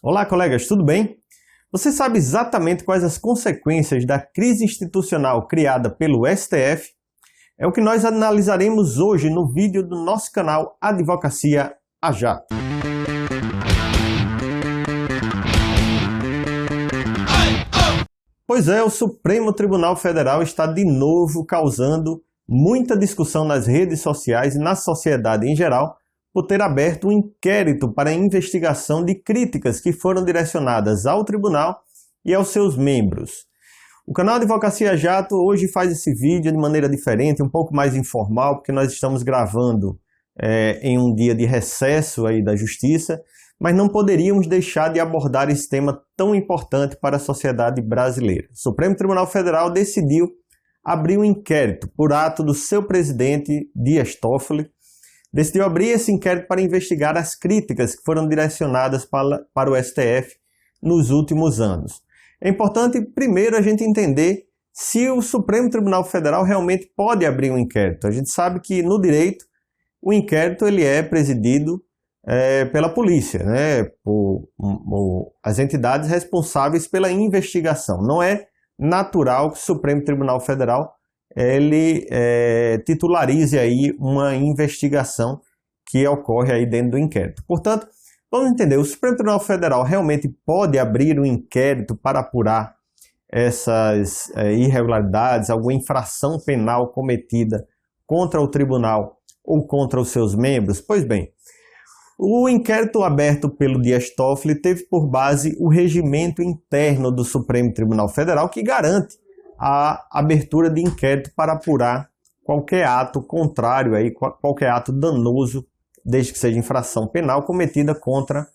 Olá, colegas, tudo bem? Você sabe exatamente quais as consequências da crise institucional criada pelo STF? É o que nós analisaremos hoje no vídeo do nosso canal Advocacia a Jato. Pois é, o Supremo Tribunal Federal está de novo causando muita discussão nas redes sociais e na sociedade em geral, por ter aberto um inquérito para a investigação de críticas que foram direcionadas ao tribunal e aos seus membros. O canal Advocacia Jato hoje faz esse vídeo de maneira diferente, um pouco mais informal, porque nós estamos gravando em um dia de recesso aí da Justiça, mas não poderíamos deixar de abordar esse tema tão importante para a sociedade brasileira. O Supremo Tribunal Federal decidiu abrir um inquérito por ato do seu presidente, Dias Toffoli, decidiu abrir esse inquérito para investigar as críticas que foram direcionadas para o STF nos últimos anos. É importante, primeiro, a gente entender se o Supremo Tribunal Federal realmente pode abrir um inquérito. A gente sabe que, no direito, o inquérito ele é presidido pela polícia, né? por as entidades responsáveis pela investigação. Não é natural que o Supremo Tribunal Federal ele titularize aí uma investigação que ocorre aí dentro do inquérito. Portanto, vamos entender, o Supremo Tribunal Federal realmente pode abrir um inquérito para apurar essas irregularidades, alguma infração penal cometida contra o tribunal ou contra os seus membros? Pois bem, o inquérito aberto pelo Dias Toffoli teve por base o regimento interno do Supremo Tribunal Federal, que garante a abertura de inquérito para apurar qualquer ato contrário, aí, qualquer ato danoso, desde que seja infração penal, cometida contra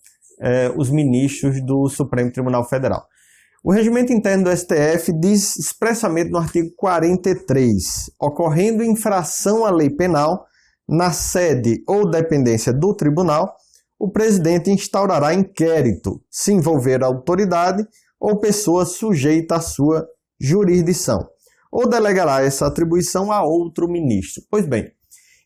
os ministros do Supremo Tribunal Federal. O regimento interno do STF diz expressamente no artigo 43, ocorrendo infração à lei penal, na sede ou dependência do tribunal, o presidente instaurará inquérito, se envolver a autoridade ou pessoa sujeita à sua jurisdição, ou delegará essa atribuição a outro ministro. Pois bem,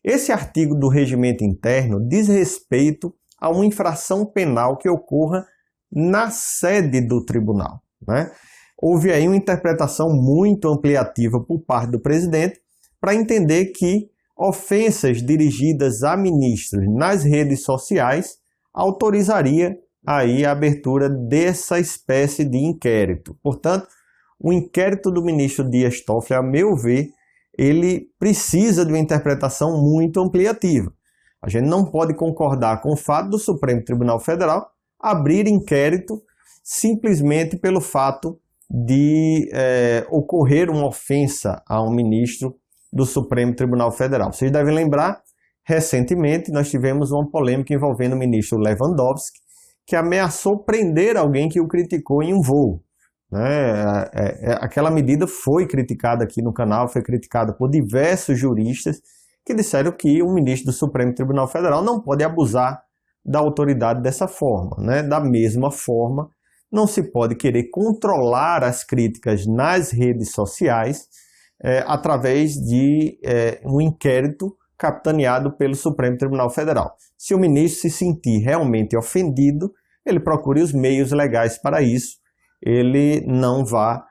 esse artigo do regimento interno diz respeito a uma infração penal que ocorra na sede do tribunal, né? Houve aí uma interpretação muito ampliativa por parte do presidente para entender que ofensas dirigidas a ministros nas redes sociais autorizaria aí a abertura dessa espécie de inquérito. Portanto, o inquérito do ministro Dias Toffoli, a meu ver, ele precisa de uma interpretação muito ampliativa. A gente não pode concordar com o fato do Supremo Tribunal Federal abrir inquérito simplesmente pelo fato de ocorrer uma ofensa a um ministro do Supremo Tribunal Federal. Vocês devem lembrar, recentemente nós tivemos uma polêmica envolvendo o ministro Lewandowski, que ameaçou prender alguém que o criticou em um voo. Aquela medida foi criticada aqui no canal, foi criticada por diversos juristas que disseram que o ministro do Supremo Tribunal Federal não pode abusar da autoridade dessa forma, né? Da mesma forma, não se pode querer controlar as críticas nas redes sociais através de um inquérito capitaneado pelo Supremo Tribunal Federal. Se o ministro se sentir realmente ofendido, ele procure os meios legais para isso. Ele não vá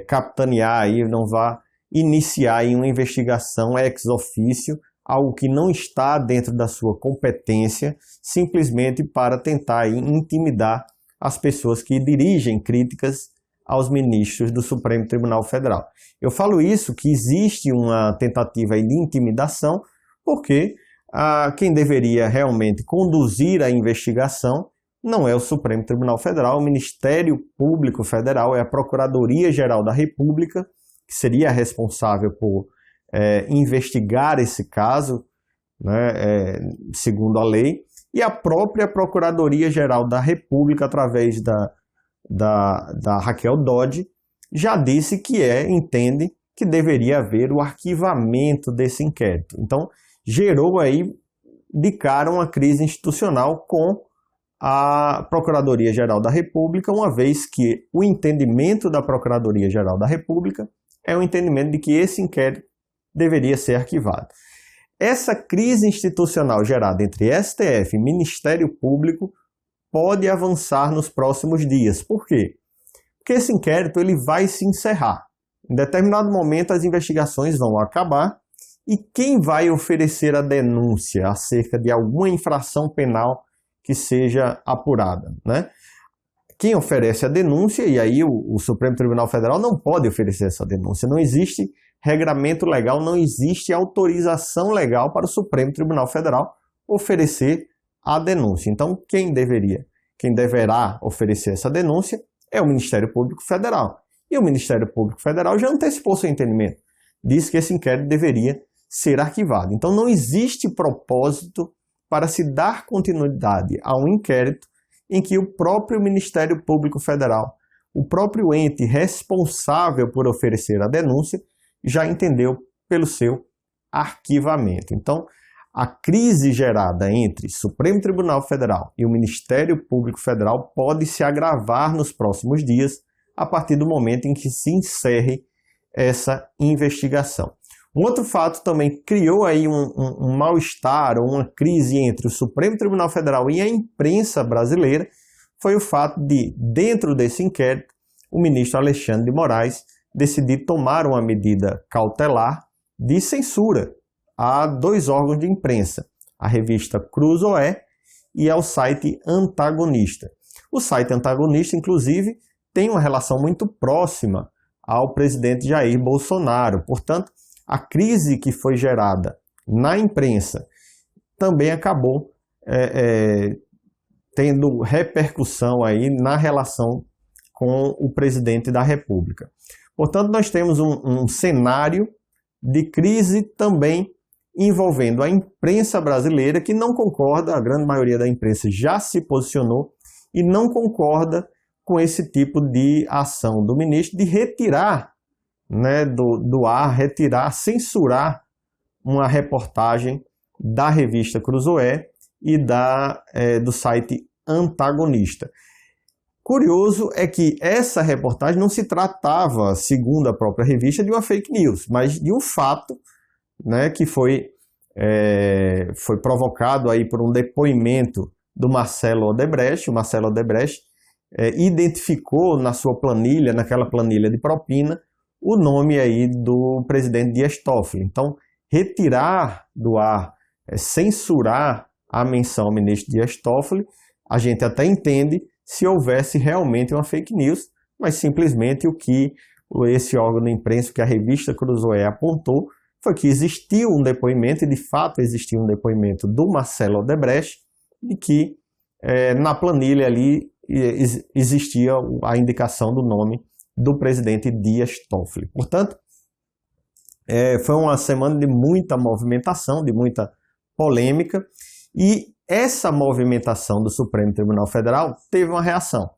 capitanear, aí, não vá iniciar aí uma investigação ex officio, algo que não está dentro da sua competência, simplesmente para tentar aí intimidar as pessoas que dirigem críticas aos ministros do Supremo Tribunal Federal. Eu falo isso, que existe uma tentativa aí de intimidação, porque quem deveria realmente conduzir a investigação não é o Supremo Tribunal Federal, o Ministério Público Federal, é a Procuradoria-Geral da República, que seria a responsável por investigar esse caso, né, segundo a lei, e a própria Procuradoria-Geral da República, através da Raquel Dodge, já disse que entende que deveria haver o arquivamento desse inquérito. Então, gerou aí de cara uma crise institucional com a Procuradoria-Geral da República, uma vez que o entendimento da Procuradoria-Geral da República é o entendimento de que esse inquérito deveria ser arquivado. Essa crise institucional gerada entre STF e Ministério Público pode avançar nos próximos dias. Por quê? Porque esse inquérito ele vai se encerrar. Em determinado momento as investigações vão acabar e quem vai oferecer a denúncia acerca de alguma infração penal que seja apurada, né? Quem oferece a denúncia, e aí o Supremo Tribunal Federal não pode oferecer essa denúncia, não existe regramento legal, não existe autorização legal para o Supremo Tribunal Federal oferecer a denúncia. Então, quem deverá oferecer essa denúncia é o Ministério Público Federal. E o Ministério Público Federal já antecipou seu entendimento, disse que esse inquérito deveria ser arquivado. Então, não existe propósito para se dar continuidade a um inquérito em que o próprio Ministério Público Federal, o próprio ente responsável por oferecer a denúncia, já entendeu pelo seu arquivamento. Então, a crise gerada entre Supremo Tribunal Federal e o Ministério Público Federal pode se agravar nos próximos dias, a partir do momento em que se encerre essa investigação. Um outro fato também criou aí um mal-estar ou uma crise entre o Supremo Tribunal Federal e a imprensa brasileira, foi o fato de, dentro desse inquérito, o ministro Alexandre de Moraes decidir tomar uma medida cautelar de censura a 2 órgãos de imprensa, a revista Cruzoé e ao site Antagonista. O site Antagonista, inclusive, tem uma relação muito próxima ao presidente Jair Bolsonaro. Portanto, a crise que foi gerada na imprensa também acabou tendo repercussão aí na relação com o presidente da República. Portanto, nós temos um cenário de crise também envolvendo a imprensa brasileira, que não concorda, a grande maioria da imprensa já se posicionou e não concorda com esse tipo de ação do ministro de retirar, né, do ar, censurar uma reportagem da revista Cruzoé e do site Antagonista. Curioso é que essa reportagem não se tratava, segundo a própria revista, de uma fake news, mas de um fato, né, que foi provocado aí por um depoimento do Marcelo Odebrecht. O Marcelo Odebrecht identificou na sua planilha, naquela planilha de propina, o nome aí do presidente Dias Toffoli. Então, retirar do ar, censurar a menção ao ministro Dias Toffoli, a gente até entende se houvesse realmente uma fake news, mas simplesmente o que esse órgão de imprensa, que a revista Cruzoé apontou, foi que existiu um depoimento, e de fato existiu um depoimento do Marcelo Odebrecht, e que na planilha ali existia a indicação do nome do presidente Dias Toffoli. Portanto, foi uma semana de muita movimentação, de muita polêmica, e essa movimentação do Supremo Tribunal Federal teve uma reação.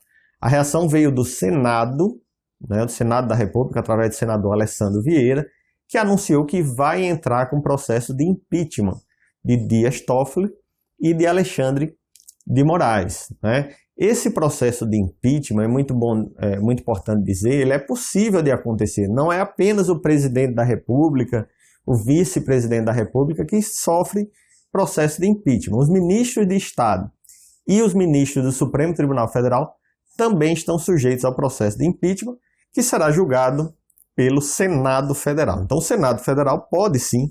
A reação veio do Senado, né, do Senado da República, através do senador Alessandro Vieira, que anunciou que vai entrar com processo de impeachment de Dias Toffoli e de Alexandre de Moraes, né? Esse processo de impeachment é muito importante dizer, ele é possível de acontecer. Não é apenas o presidente da República, o vice-presidente da República que sofre processo de impeachment. Os ministros de Estado e os ministros do Supremo Tribunal Federal também estão sujeitos ao processo de impeachment, que será julgado pelo Senado Federal. Então, o Senado Federal pode sim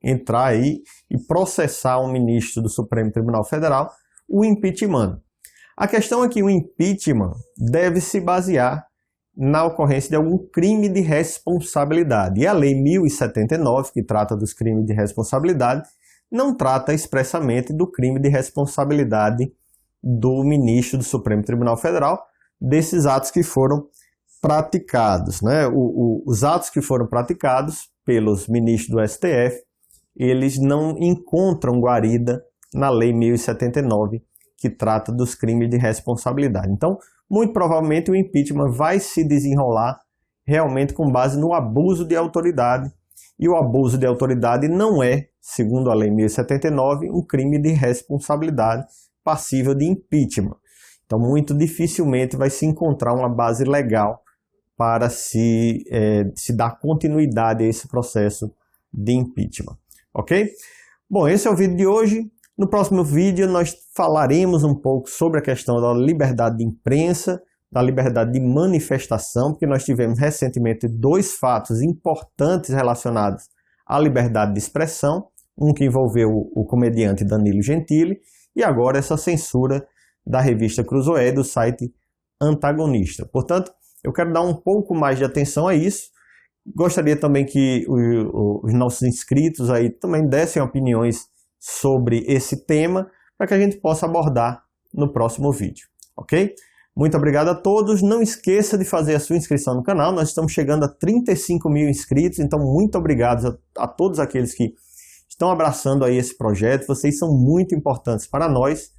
entrar aí e processar um ministro do Supremo Tribunal Federal, o impeachment. A questão é que o impeachment deve se basear na ocorrência de algum crime de responsabilidade. E a Lei 1079, que trata dos crimes de responsabilidade, não trata expressamente do crime de responsabilidade do ministro do Supremo Tribunal Federal, desses atos que foram praticados, né? Os atos que foram praticados pelos ministros do STF, eles não encontram guarida na Lei 1079, que trata dos crimes de responsabilidade. Então, muito provavelmente o impeachment vai se desenrolar realmente com base no abuso de autoridade, e o abuso de autoridade não é, segundo a Lei 1079, um crime de responsabilidade passível de impeachment. Então, muito dificilmente vai se encontrar uma base legal para se dar continuidade a esse processo de impeachment. Ok? Bom, esse é o vídeo de hoje. No próximo vídeo nós falaremos um pouco sobre a questão da liberdade de imprensa, da liberdade de manifestação, porque nós tivemos recentemente 2 fatos importantes relacionados à liberdade de expressão, um que envolveu o comediante Danilo Gentili e agora essa censura da revista Cruzoé do site Antagonista. Portanto, eu quero dar um pouco mais de atenção a isso. Gostaria também que os nossos inscritos aí também dessem opiniões sobre esse tema para que a gente possa abordar no próximo vídeo, ok? Muito obrigado a todos. Não esqueça de fazer a sua inscrição no canal. Nós estamos chegando a 35 mil inscritos, então muito obrigado a todos aqueles que estão abraçando aí esse projeto. Vocês são muito importantes para nós.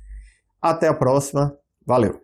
Até a próxima. Valeu!